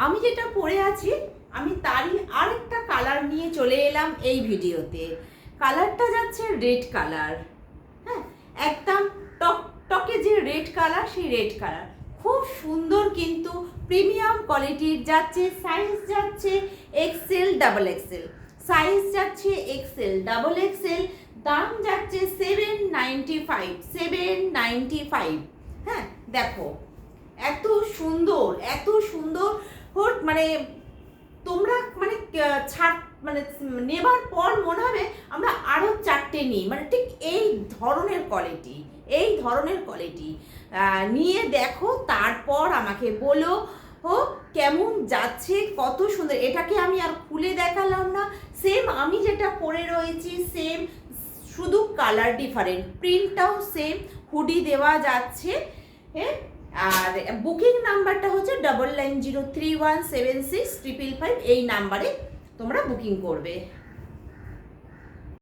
আমি যেটা পরে আছি আমি তারই আরেকটা কালার নিয়ে চলে এলাম এই ভিডিওতে। কালারটা যাচ্ছে রেড কালার। হ্যাঁ, একদম টকটকে যে রেড কালার, সেই রেড কালার খুব সুন্দর, কিন্তু প্রিমিয়াম কোয়ালিটির যাচ্ছে। সাইজ যাচ্ছে এক্সেল ডাবল এক্সেল, সাইজ যাচ্ছে এক্সেল ডাবল এক্সেল। দাম যাচ্ছে 795, 795। হ্যাঁ, দেখো এত সুন্দর, এত সুন্দর। মানে তোমরা মানে ছাড় মানে নেবার পর মনে হবে আমরা আরো চারটে নিই, মানে ঠিক এই ধরনের কোয়ালিটি, এই ধরনের কোয়ালিটি নিয়ে দেখো, তারপর আমাকে বলো ও কেমন যাচ্ছে, কত সুন্দর। এটাকে আমি আর খুলে দেখালাম না, সেম আমি যেটা পরে রয়েছি সেম, শুধু কালার ডিফারেন্ট, প্রিন্টটাও সেম। হুডি দেওয়া যাচ্ছে। হ্যাঁ, আর বুকিং নাম্বারটা হচ্ছে 9903176555। এই নাম্বারে তোমরা বুকিং করবে।